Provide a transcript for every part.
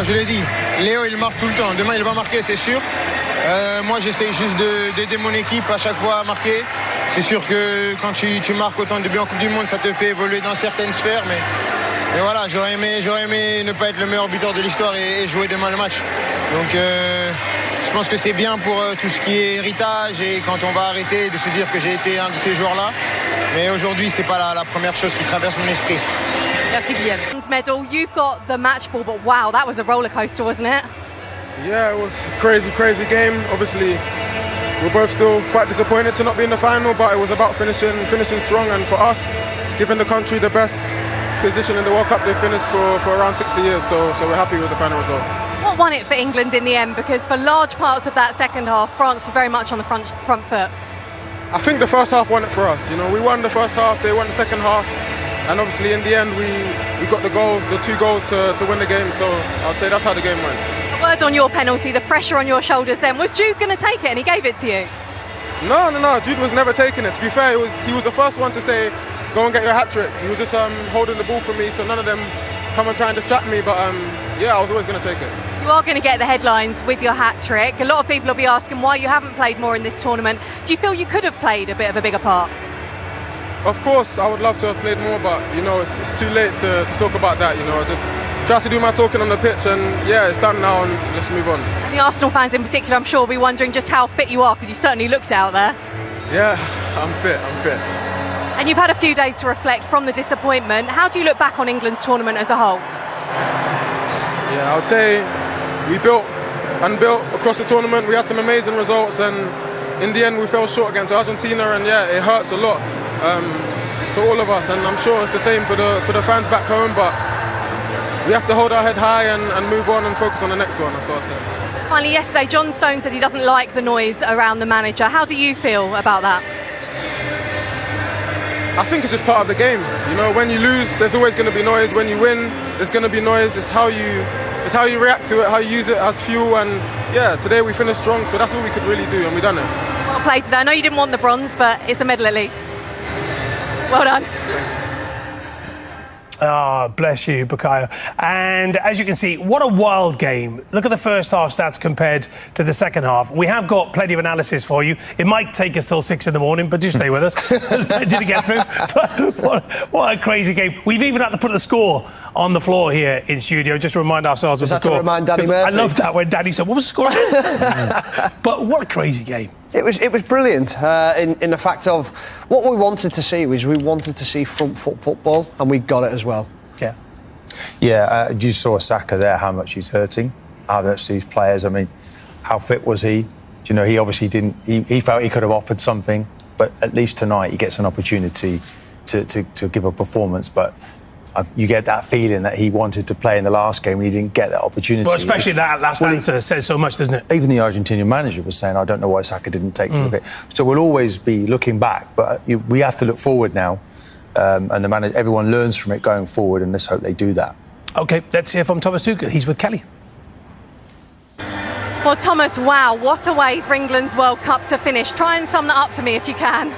Non, je l'ai dit, Léo il marque tout le temps. Demain il va marquer, c'est sûr. Moi j'essaye juste d'aider mon équipe à chaque fois à marquer. C'est sûr que quand tu marques autant de buts en Coupe du Monde, ça te fait évoluer dans certaines sphères. Mais voilà, j'aurais aimé ne pas être le meilleur buteur de l'histoire et jouer demain le match. Donc je pense que c'est bien pour tout ce qui est héritage et quand on va arrêter de se dire que j'ai été un de ces joueurs-là. Mais aujourd'hui, c'est pas la première chose qui traverse mon esprit. Merci Kylian. Medal, you've got the match ball, but wow, that was a roller coaster, wasn't it? Yeah, it was a crazy game. Obviously, we're both still quite disappointed to not be in the final, but it was about finishing strong, and for us, giving the country the best position in the World Cup they finished for around 60 years, so we're happy with the final result. What won it for England in the end? Because for large parts of that second half, France were very much on the front foot. I think the first half won it for us. You know, we won the first half, they won the second half, and obviously in the end we got the 2 goals to win the game. So I'd say that's how the game went. A word on your penalty, the pressure on your shoulders. Then was Jude going to take it, and he gave it to you? No. Jude was never taking it. To be fair, he was the first one to say, "Go and get your hat trick." He was just holding the ball for me, so none of them come and try and distract me. But yeah, I was always going to take it. You are going to get the headlines with your hat trick. A lot of people will be asking why you haven't played more in this tournament. Do you feel you could have played a bit of a bigger part? Of course, I would love to have played more, but you know, it's too late to talk about that. You know, I just try to do my talking on the pitch, and yeah, it's done now, and let's move on. And the Arsenal fans in particular, I'm sure, will be wondering just how fit you are, because you certainly looked out there. Yeah, I'm fit. And you've had a few days to reflect from the disappointment. How do you look back on England's tournament as a whole? Yeah, I would say we built and built across the tournament. We had some amazing results, and in the end we fell short against Argentina, and yeah, it hurts a lot to all of us, and I'm sure it's the same for the fans back home, but we have to hold our head high and move on and focus on the next one. That's what I say. Finally, yesterday John Stone said he doesn't like the noise around the manager. How do you feel about that? I think it's just part of the game. You know, when you lose, there's always going to be noise. When you win, there's going to be noise. It's how you react to it, how you use it as fuel. And yeah, today we finished strong, so that's what we could really do, and we done it. Well played today. I know you didn't want the bronze, but it's a medal at least. Well done. Ah, bless you, Bukayo. And as you can see, what a wild game. Look at the first half stats compared to the second half. We have got plenty of analysis for you. It might take us till 6 in the morning, but do stay with us. There's plenty to get through. But what a crazy game. We've even had to put the score on the floor here in studio, just to remind ourselves of the score. To remind Danny Murphy. I love that when Danny said, what was the score? But what a crazy game. It was brilliant in the fact of what we wanted to see was we wanted to see front foot football, and we got it as well. Yeah. Yeah, you saw Saka there, how much he's hurting, how much these players, I mean, how fit was he? Do you know, he obviously didn't, he felt he could have offered something, but at least tonight he gets an opportunity to give a performance, but you get that feeling that he wanted to play in the last game and he didn't get that opportunity. Well, especially that last answer says so much, doesn't it? Even the Argentinian manager was saying, I don't know why Saka didn't take to the bit. So we'll always be looking back, but we have to look forward now. And the manager, everyone learns from it going forward, and let's hope they do that. OK, let's hear from Thomas Tuchel. He's with Kelly. Well, Thomas, wow, what a way for England's World Cup to finish. Try and sum that up for me if you can.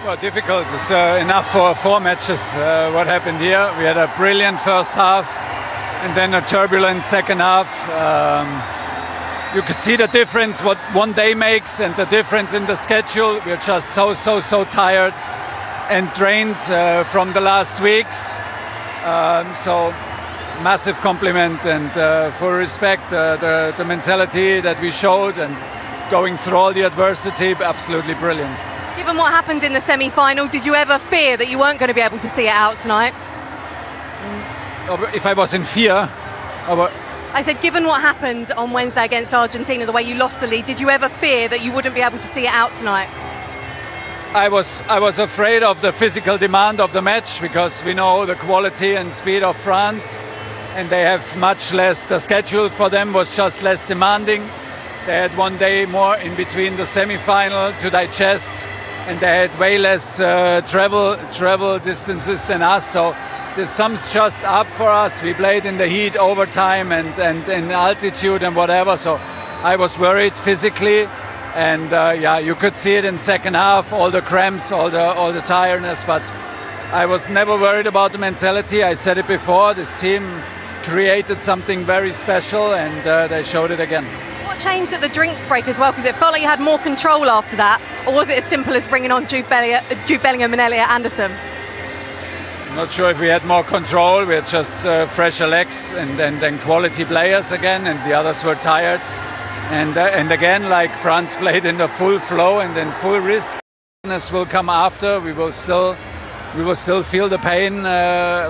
Well, difficult. It's enough for 4 matches. What happened here? We had a brilliant first half and then a turbulent second half. You could see the difference what one day makes and the difference in the schedule. We're just so tired and drained from the last weeks. So massive compliment and for respect, the mentality that we showed and going through all the adversity, absolutely brilliant. Given what happened in the semi-final, did you ever fear that you weren't going to be able to see it out tonight? If I was in fear, I said, given what happened on Wednesday against Argentina, the way you lost the lead, did you ever fear that you wouldn't be able to see it out tonight? I was afraid of the physical demand of the match because we know the quality and speed of France, and they have much less. The schedule for them was just less demanding. They had 1 day more in between the semi-final to digest, and they had way less travel distances than us. So the sums just up for us. We played in the heat, overtime, and in altitude and whatever. So I was worried physically, and yeah, you could see it in second half, all the cramps, all the tiredness. But I was never worried about the mentality. I said it before. This team created something very special, and they showed it again. What changed at the drinks break as well? Because it felt like you had more control after that, or was it as simple as bringing on Jude Bellingham and Elliot Anderson? Not sure if we had more control. We had just fresher legs and then quality players again, and the others were tired. And again, like France played in the full flow and then full risk. This will come after. We will still feel the pain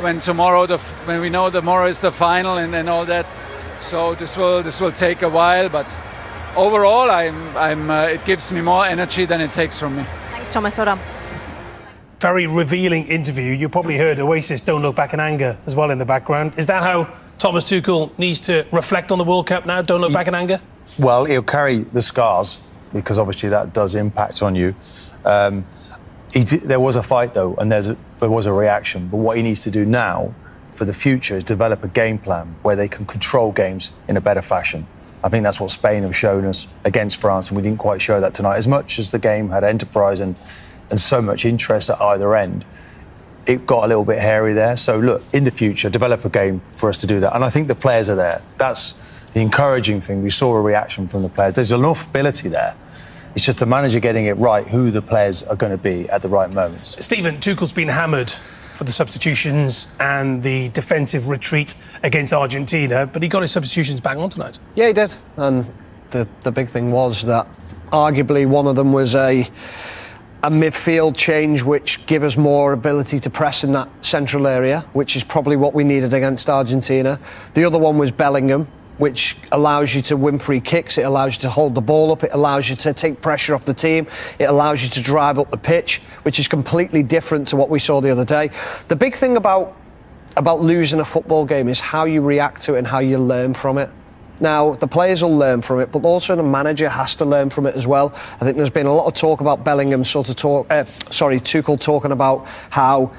when we know tomorrow is the final and all that. So this will take a while, but overall, it gives me more energy than it takes from me. Thanks, Thomas. Well done. Very revealing interview. You probably heard Oasis "Don't Look Back in Anger" as well in the background. Is that how Thomas Tuchel needs to reflect on the World Cup now? Don't look back in anger. Well, he'll carry the scars because obviously that does impact on you. There was a fight though, and there was a reaction. But what he needs to do now for the future is develop a game plan where they can control games in a better fashion. I think that's what Spain have shown us against France, and we didn't quite show that tonight. As much as the game had enterprise and so much interest at either end, it got a little bit hairy there. So look, in the future, develop a game for us to do that. And I think the players are there. That's the encouraging thing. We saw a reaction from the players. There's enough ability there. It's just the manager getting it right, who the players are going to be at the right moments. Stephen, Tuchel's been hammered for the substitutions and the defensive retreat against Argentina, but he got his substitutions back on tonight. Yeah, he did. And the big thing was that arguably one of them was a midfield change which gave us more ability to press in that central area, which is probably what we needed against Argentina. The other one was Bellingham, which allows you to win free kicks, it allows you to hold the ball up, it allows you to take pressure off the team, it allows you to drive up the pitch, which is completely different to what we saw the other day. The big thing about losing a football game is how you react to it and how you learn from it. Now, the players will learn from it, but also the manager has to learn from it as well. I think there's been a lot of talk about Bellingham, Tuchel talking about how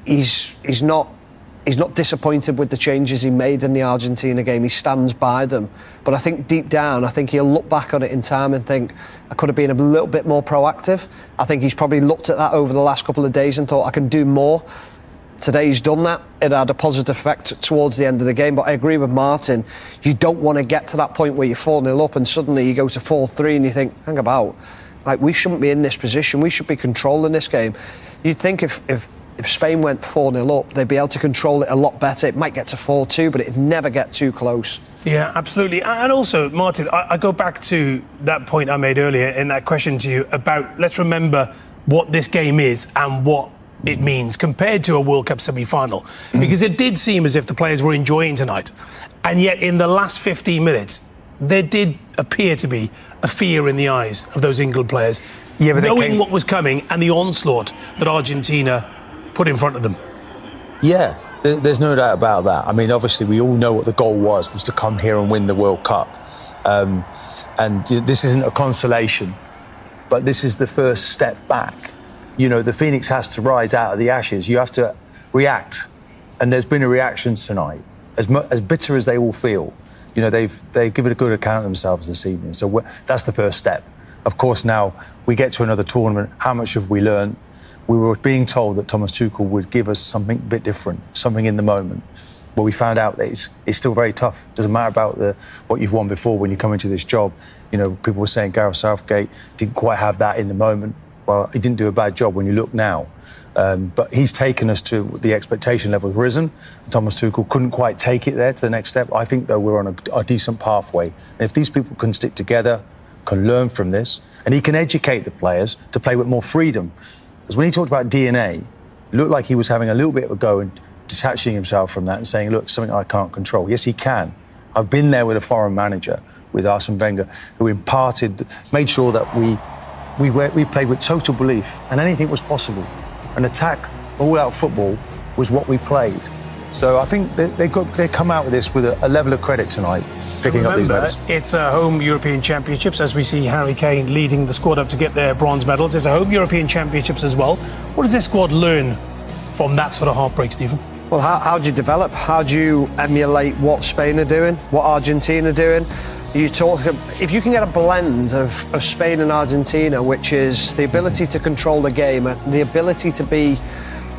he's not disappointed with the changes he made in the Argentina game. He stands by them. But I think deep down, I think he'll look back on it in time and think, I could have been a little bit more proactive. I think he's probably looked at that over the last couple of days and thought, I can do more. Today he's done that. It had a positive effect towards the end of the game. But I agree with Martin. You don't want to get to that point where you're 4-0 up and suddenly you go to 4-3 and you think, hang about. Like, we shouldn't be in this position. We should be controlling this game. You'd think if Spain went 4-0 up, they'd be able to control it a lot better. It might get to 4-2, but it'd never get too close. Yeah, absolutely. And also, Martin, I go back to that point I made earlier in that question to you about, let's remember what this game is and what it means compared to a World Cup semi-final. Because it did seem as if the players were enjoying tonight. And yet, in the last 15 minutes, there did appear to be a fear in the eyes of those England players, knowing what was coming and the onslaught that Argentina put in front of them. Yeah, there's no doubt about that. I mean, obviously, we all know what the goal was to come here and win the World Cup. And this isn't a consolation, but this is the first step back. You know, the Phoenix has to rise out of the ashes. You have to react. And there's been a reaction tonight. As bitter as they all feel, you know, they've given a good account of themselves this evening. So that's the first step. Of course, now we get to another tournament. How much have we learned? We were being told that Thomas Tuchel would give us something a bit different, something in the moment. But we found out that it's still very tough. It doesn't matter about what you've won before when you come into this job. You know, people were saying Gareth Southgate didn't quite have that in the moment. Well, he didn't do a bad job when you look now. But he's taken us to the expectation level has risen. Thomas Tuchel couldn't quite take it there to the next step. I think, though, we're on a decent pathway. And if these people can stick together, can learn from this, and he can educate the players to play with more freedom. Because when he talked about DNA, it looked like he was having a little bit of a go and detaching himself from that and saying, look, something I can't control. Yes, he can. I've been there with a foreign manager, with Arsene Wenger, who made sure that we played with total belief and anything was possible. An attack, all-out football was what we played. So I think they come out with this with a level of credit tonight, picking up these medals. It's a home European Championships, as we see Harry Kane leading the squad up to get their bronze medals. It's a home European Championships as well. What does this squad learn from that sort of heartbreak, Stephen? Well, how do you develop? How do you emulate what Spain are doing, what Argentina are doing? If you can get a blend of Spain and Argentina, which is the ability to control the game, the ability to be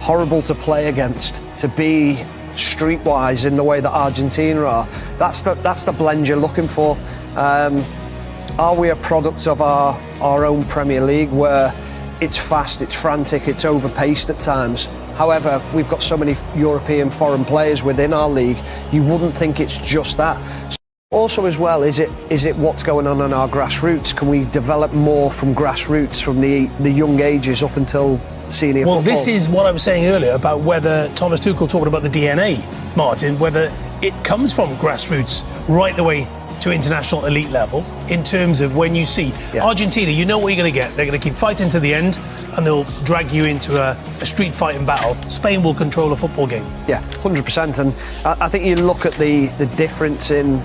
horrible to play against, to be streetwise in the way that Argentina are. That's the blend you're looking for. Are we a product of our own Premier League where it's fast, it's frantic, it's overpaced at times? However, we've got so many European foreign players within our league, you wouldn't think it's just that. Also as well, is it what's going on in our grassroots? Can we develop more from grassroots from the young ages up until senior football? Well, this is what I was saying earlier about whether Thomas Tuchel talking about the DNA, Martin, whether it comes from grassroots right the way to international elite level in terms of when you see Argentina, you know what you're going to get. They're going to keep fighting to the end and they'll drag you into a street fighting battle. Spain will control a football game. Yeah, 100%. And I think you look at the difference in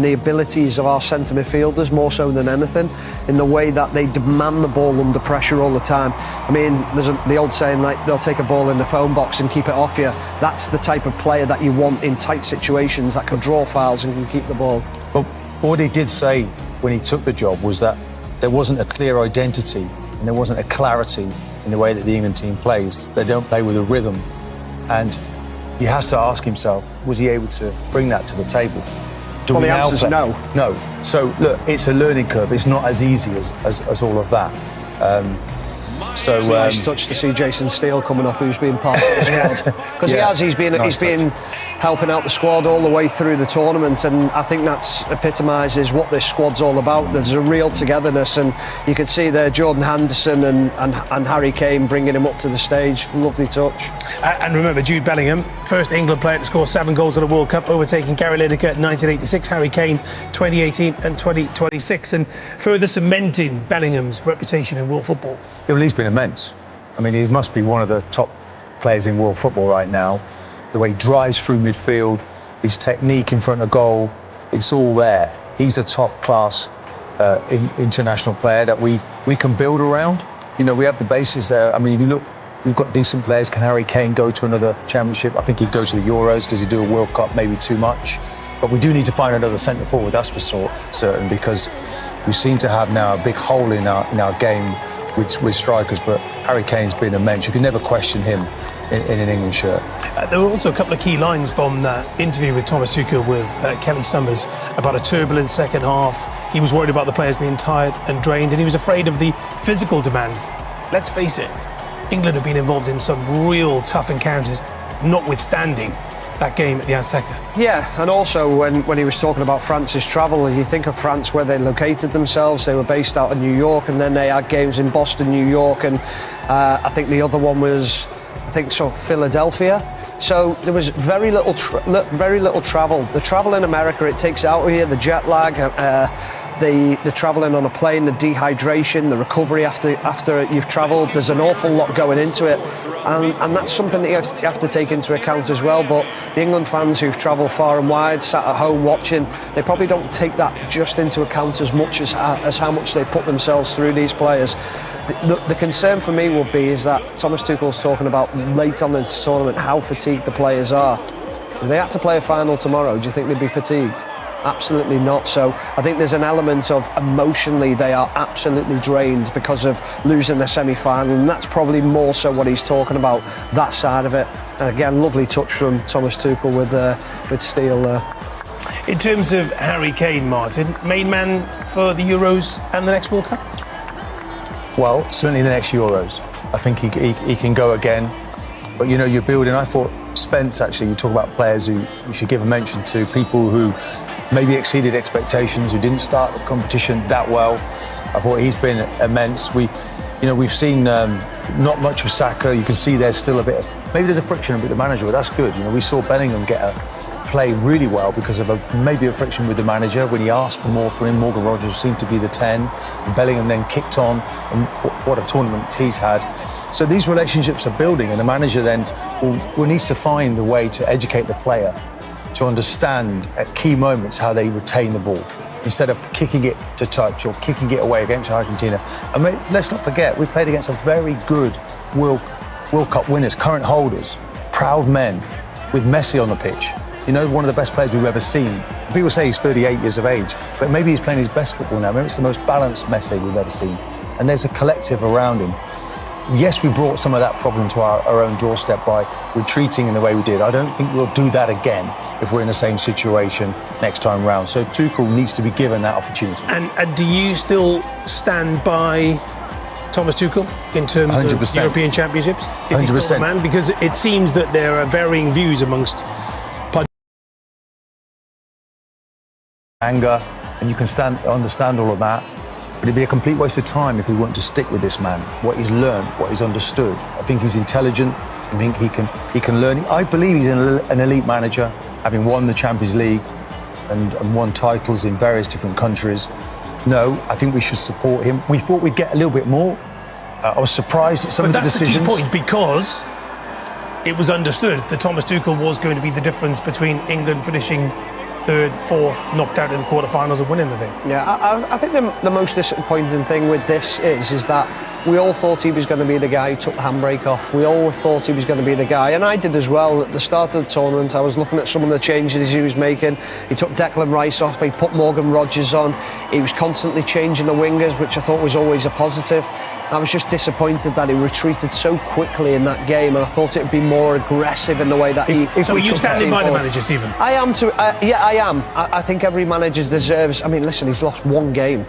the abilities of our centre midfielders more so than anything, in the way that they demand the ball under pressure all the time. I mean, there's the old saying, like, they'll take a ball in the phone box and keep it off you. That's the type of player that you want in tight situations, that can draw fouls and can keep the ball. But what he did say when he took the job was that there wasn't a clear identity and there wasn't a clarity in the way that the England team plays. They don't play with a rhythm. And he has to ask himself, was he able to bring that to the table? Well, the answer is no. No. So, look, it's a learning curve. It's not as easy as all of that. It's a nice touch to see Jason Steele coming up, who's been part of the squad. Because he's been helping out the squad all the way through the tournament, and I think that's epitomises what this squad's all about. There's a real togetherness, and you can see there Jordan Henderson and Harry Kane bringing him up to the stage. Lovely touch. And remember, Jude Bellingham, first England player to score 7 goals at a World Cup, overtaking Gary Lineker in 1986, Harry Kane 2018 and 2026, and further cementing Bellingham's reputation in world football. Well, he's been immense. I mean, he must be one of the top players in world football right now. The way he drives through midfield, his technique in front of goal, it's all there. He's a top-class international player that we can build around. You know, we have the basis there. I mean, if you look, we've got decent players. Can Harry Kane go to another championship? I think he'd go to the Euros. Does he do a World Cup? Maybe too much. But we do need to find another centre forward, that's for certain, because we seem to have now a big hole in our game with strikers, but Harry Kane's been immense. You can never question him in an England shirt. There were also a couple of key lines from that interview with Thomas Tuchel with Kelly Summers about a turbulent second half. He was worried about the players being tired and drained, and he was afraid of the physical demands. Let's face it, England have been involved in some real tough encounters, notwithstanding that game at the Azteca. Yeah, and also when he was talking about France's travel, you think of France where they located themselves. They were based out of New York, and then they had games in Boston, New York, and I think the other one was, Philadelphia. So there was very little travel. The travel in America, it takes out of here, the jet lag, the travelling on a plane, the dehydration, the recovery after you've travelled. There's an awful lot going into it, and that's something that you have to take into account as well. But the England fans who've travelled far and wide, sat at home watching, they probably don't take that just into account as much as how much they put themselves through, these players. The concern for me would be is that Thomas Tuchel's talking about late on in the tournament how fatigued the players are. If they had to play a final tomorrow, do you think they'd be fatigued? Absolutely not. So I think there's an element of emotionally they are absolutely drained because of losing the semi-final, and that's probably more so what he's talking about, that side of it. And again, lovely touch from Thomas Tuchel with Steele there. In terms of Harry Kane, Martin, main man for the Euros and the next World Cup? Well, certainly the next Euros. I think he can go again. But, you know, you're building. I thought Spence, actually, you talk about players who you should give a mention to, people who maybe exceeded expectations, who didn't start the competition that well. I thought he's been immense. We've seen not much of Saka. You can see there's still a bit of, maybe there's a friction with the manager, but that's good. You know, we saw Bellingham play really well because of maybe a friction with the manager when he asked for more from him. Morgan Rogers seemed to be the 10, and Bellingham then kicked on, and what a tournament he's had. So these relationships are building, and the manager then will needs to find a way to educate the player to understand at key moments how they retain the ball instead of kicking it to touch or kicking it away against Argentina. And let's not forget, we played against a very good World Cup winners, current holders, proud men with Messi on the pitch. You know, one of the best players we've ever seen. People say he's 38 years of age, but maybe he's playing his best football now. Maybe it's the most balanced Messi we've ever seen. And there's a collective around him. yes, we brought some of that problem to our own doorstep by retreating in the way we did. I don't think we'll do that again if we're in the same situation next time round. So Tuchel needs to be given that opportunity. And do you still stand by Thomas Tuchel in terms 100%. of European Championships? Is he still the 100%. man? Because it seems that there are varying views amongst anger, and you can understand all of that. But it'd be a complete waste of time if we weren't to stick with this man. What he's learned, what he's understood. I think he's intelligent. I think he can learn. I believe he's an elite manager, having won the Champions League and won titles in various different countries. No, I think we should support him. We thought we'd get a little bit more. I was surprised at some of the decisions. But that's the key point, because it was understood that Thomas Tuchel was going to be the difference between England finishing third, fourth, knocked out in the quarterfinals and winning the thing. Yeah, I think the most disappointing thing with this is that we all thought he was going to be the guy who took the handbrake off. We all thought he was going to be the guy, and I did as well. At the start of the tournament, I was looking at some of the changes he was making. He took Declan Rice off, he put Morgan Rogers on. He was constantly changing the wingers, which I thought was always a positive. I was just disappointed that he retreated so quickly in that game, and I thought it would be more aggressive in the way that he... So are you standing by the manager, Stephen? I am too. Yeah, I am. I think every manager deserves... I mean, listen, he's lost one game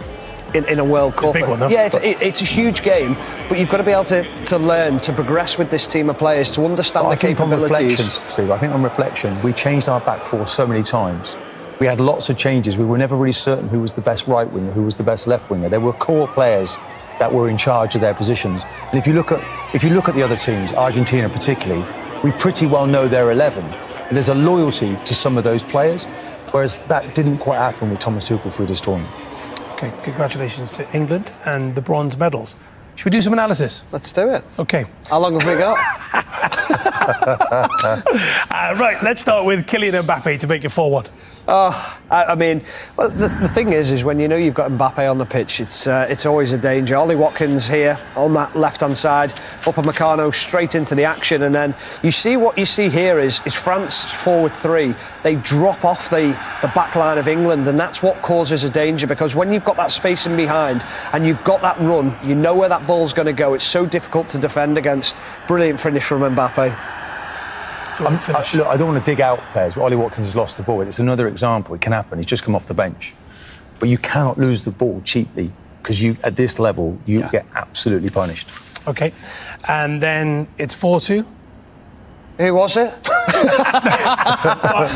in a World Cup. It's a big one, though. Yeah, it's a huge game, but you've got to be able to learn, to progress with this team of players, to understand the capabilities. On reflection, Steve, I think on reflection, we changed our back four so many times. We had lots of changes. We were never really certain who was the best right winger, who was the best left winger. There were core players that were in charge of their positions. And if you look at the other teams, Argentina particularly, we pretty well know their 11. And there's a loyalty to some of those players, whereas that didn't quite happen with Thomas Tuchel through this tournament. Okay, congratulations to England and the bronze medals. Should we do some analysis? Let's do it. Okay. How long have we got? Right, let's start with Kylian Mbappe to make it 4-1. I mean, well, the thing is when you know you've got Mbappe on the pitch, it's always a danger. Ollie Watkins here on that left-hand side, Upamecano straight into the action, and then what you see here is France forward three. They drop off the back line of England, and that's what causes a danger, because when you've got that space in behind and you've got that run, you know where that ball's going to go. It's so difficult to defend against. Brilliant finish from Mbappe. Look, I don't want to dig out players, but Ollie Watkins has lost the ball. It's another example. It can happen. He's just come off the bench. But you cannot lose the ball cheaply, because at this level, you get absolutely punished. Okay. And then it's 4-2. Who was it?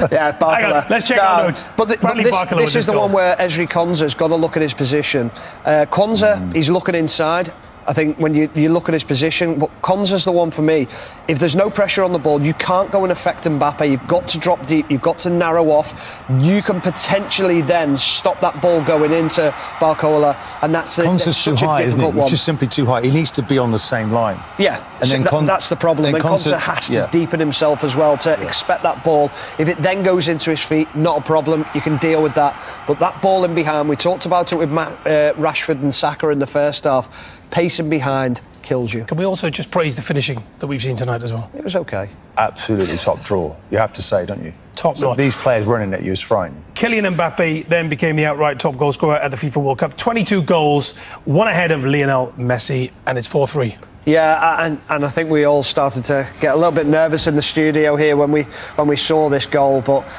Yeah, Barcola. Hang on, let's check our notes. But this is the one where Ezri Konsa's got to look at his position. Konsa, he's looking inside. I think when you look at his position, but Konsa's the one for me. If there's no pressure on the ball, you can't go and affect Mbappe. You've got to drop deep. You've got to narrow off. You can potentially then stop that ball going into Barcola, and that's Konsa's too high, isn't it? He's just simply too high. He needs to be on the same line. Yeah, and then that's the problem. And Konsa has to deepen himself as well to expect that ball. If it then goes into his feet, not a problem. You can deal with that. But that ball in behind, we talked about it with Rashford and Saka in the first half. Pacing behind kills you. Can we also just praise the finishing that we've seen tonight as well? It was okay. Absolutely top draw. You have to say, don't you? Top notch. These players running at you is frightening. Kylian Mbappe then became the outright top goal scorer at the FIFA World Cup. 22 goals, one ahead of Leonel Messi, and it's 4-3. Yeah, and I think we all started to get a little bit nervous in the studio here when we saw this goal, but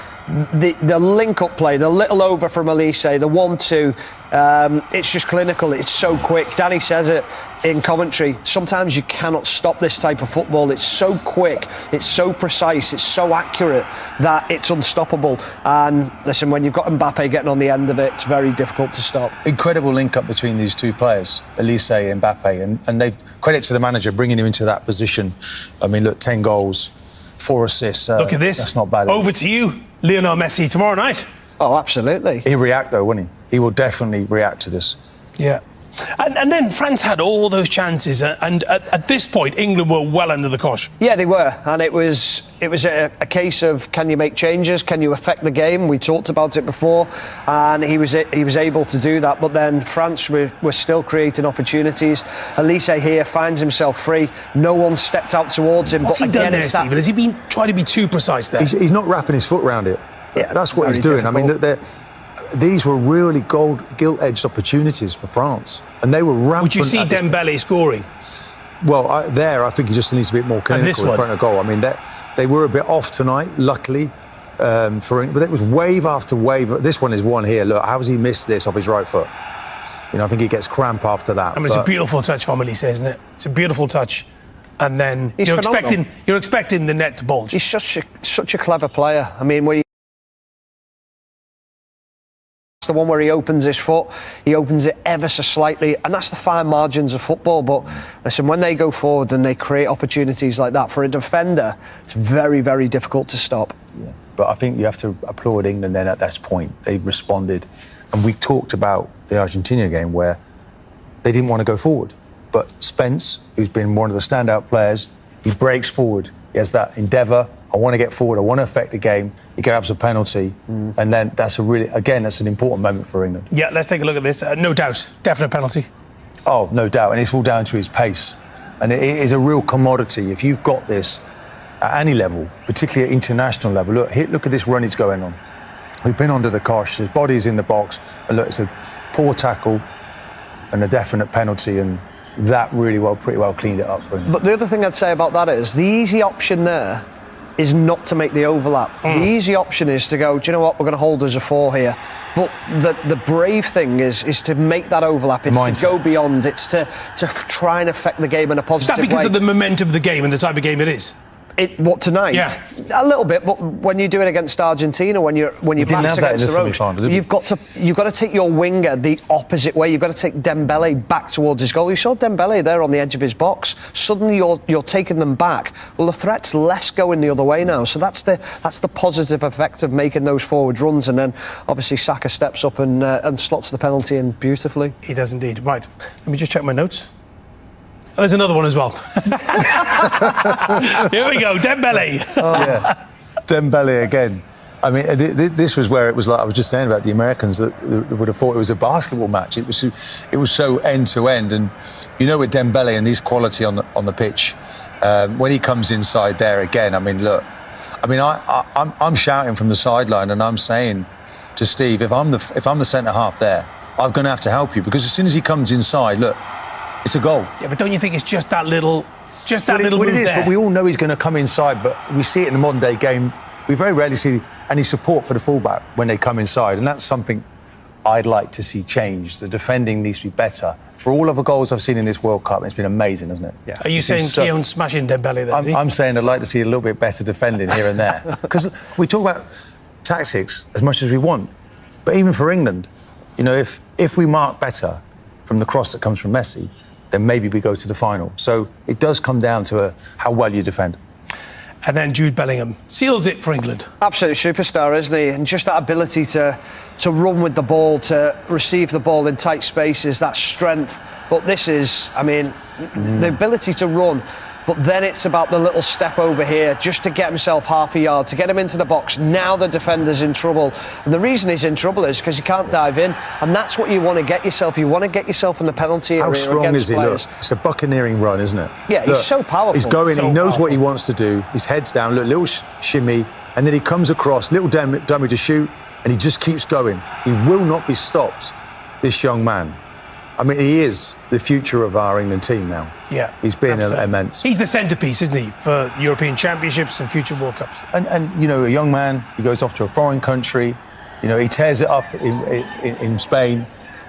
the link-up play, the little over from Elise, the 1-2, it's just clinical. It's so quick. Danny says it in commentary. Sometimes you cannot stop this type of football. It's so quick, it's so precise, it's so accurate that it's unstoppable. And listen, when you've got Mbappe getting on the end of it, it's very difficult to stop. Incredible link-up between these two players, Elise and Mbappe, and they've credit to the manager bringing him into that position. I mean, look, 10 goals, 4 assists. Look at this. That's not bad. Over to you, Lionel Messi, tomorrow night. Oh, absolutely. He'll react, though, won't he? He will definitely react to this. Yeah. And then France had all those chances, and at this point, England were well under the cosh. Yeah, they were, and it was a case of, can you make changes? Can you affect the game? We talked about it before, and he was able to do that. But then France were still creating opportunities. Elise here finds himself free. No one stepped out towards him. What's he done there, Stephen? Has he been trying to be too precise there? He's not wrapping his foot around it. Yeah, that's what he's doing. Difficult. I mean, look, these were really gilt-edged opportunities for France, and they were rampant. Would you see Dembele scoring? Well, I think he just needs a bit more clinical in front of goal. I mean, they were a bit off tonight, luckily, but it was wave after wave. This one is one here. Look, how has he missed this off his right foot? You know, I think he gets cramp after that. I mean, it's a beautiful touch from Elise, isn't it? It's a beautiful touch. And then you're expecting the net to bulge. He's such a clever player. I mean, the one where he opens his foot, he opens it ever so slightly, and that's the fine margins of football. But listen, when they go forward and they create opportunities like that, for a defender, it's very, very difficult to stop. Yeah. But I think you have to applaud England then at this point. They responded. And we talked about the Argentina game where they didn't want to go forward. But Spence, who's been one of the standout players, he breaks forward. He has that endeavour. I want to get forward. I want to affect the game. He grabs a penalty. And then that's an important moment for England. Yeah, let's take a look at this. No doubt. Definite penalty. Oh, no doubt. And it's all down to his pace. And it is a real commodity. If you've got this at any level, particularly at international level, look at this run he's going on. We've been under the cosh. His body's in the box. And look, it's a poor tackle and a definite penalty. And that pretty well cleaned it up for him. But the other thing I'd say about that is the easy option there is not to make the overlap. The easy option is to go, do you know what, we're going to hold as a 4 here. But the brave thing is to make that overlap. It's to go beyond. It's to try and affect the game in a positive way. Is that because of the momentum of the game and the type of game it is? What tonight? Yeah. A little bit, but when you do it against Argentina, when you're backs against the ropes, you've got to take your winger the opposite way. You've got to take Dembele back towards his goal. You saw Dembele there on the edge of his box. Suddenly you're taking them back. Well, the threat's less going the other way now. So that's the positive effect of making those forward runs. And then obviously Saka steps up and slots the penalty in beautifully. He does indeed. Right. Let me just check my notes. Oh, there's another one as well. Here we go, Dembele. Oh, yeah. Dembele again. I mean, this was where it was like I was just saying about the Americans that would have thought it was a basketball match. It was so end to end, and you know, with Dembele and his quality on the pitch, when he comes inside there again. I mean, look. I mean, I'm shouting from the sideline, and I'm saying to Steve, if I'm the centre half there, I'm going to have to help you, because as soon as he comes inside, look. It's a goal. Yeah, but don't you think it's just that little move it is, there? but we all know he's going to come inside, but we see it in the modern day game. We very rarely see any support for the fullback when they come inside, and that's something I'd like to see change. The defending needs to be better. For all of the goals I've seen in this World Cup, it's been amazing, hasn't it? Yeah. Are you saying Keown's smashing Dembele then? I'm saying I'd like to see a little bit better defending here and there. Because we talk about tactics as much as we want, but even for England, you know, if we mark better from the cross that comes from Messi, then maybe we go to the final. So it does come down to how well you defend. And then Jude Bellingham seals it for England. Absolute superstar, isn't he? And just that ability to run with the ball, to receive the ball in tight spaces, that strength. But this is, I mean, the ability to run. But then it's about the little step over here, just to get himself half a yard, to get him into the box. Now the defender's in trouble. And the reason he's in trouble is because he can't dive in. And that's what you want to get yourself. You want to get yourself in the penalty area. How strong is he? Players. Look, it's a buccaneering run, isn't it? Yeah, look, he's so powerful. He's going, he knows what he wants to do. His head's down, look, little shimmy. And then he comes across, little dummy to shoot. And he just keeps going. He will not be stopped, this young man. I mean, he is the future of our England team now. Yeah, he's been immense. He's the centrepiece, isn't he, for European Championships and future World Cups? And you know, a young man, he goes off to a foreign country. You know, he tears it up in Spain.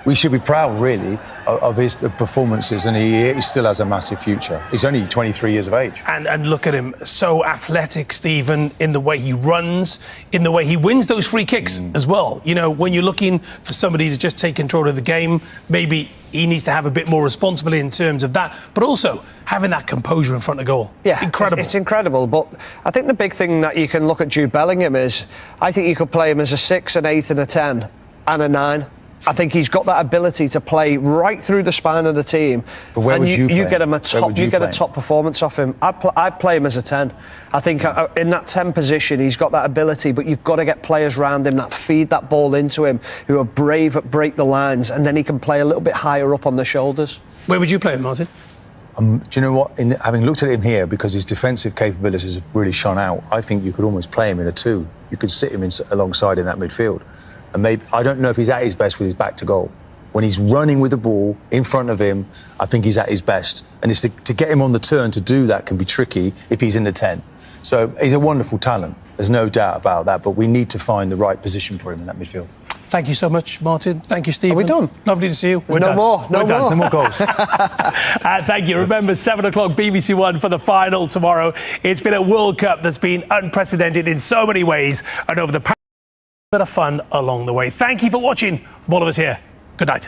We should be proud, really, of his performances, and he still has a massive future. He's only 23 years of age. And look at him, so athletic, Stephen, in the way he runs, in the way he wins those free kicks as well. You know, when you're looking for somebody to just take control of the game, maybe he needs to have a bit more responsibility in terms of that, but also having that composure in front of goal. Yeah, incredible. It's incredible, but I think the big thing that you can look at Jude Bellingham is, I think you could play him as a 6, an 8 and a 10 and a 9. I think he's got that ability to play right through the spine of the team. But where would you play? You get him a top performance off him. I'd play him as a 10. I think in that 10 position, he's got that ability, but you've got to get players around him that feed that ball into him, who are brave at break the lines, and then he can play a little bit higher up on the shoulders. Where would you play him, Martin? Do you know what? Having looked at him here, because his defensive capabilities have really shone out, I think you could almost play him in a 2. You could sit him alongside in that midfield. And maybe, I don't know if he's at his best with his back to goal, when he's running with the ball in front of him, I think he's at his best. And it's to get him on the turn to do that can be tricky if he's in the 10. So he's a wonderful talent. There's no doubt about that. But we need to find the right position for him in that midfield. Thank you so much, Martin. Thank you, Stephen. Are we done? Lovely to see you. We're no done. more. No We're done. more. No more goals. Thank you. Remember, 7 o'clock BBC One for the final tomorrow. It's been a World Cup that's been unprecedented in so many ways, and over the past bit of fun along the way. Thank you for watching. From all of us here, good night.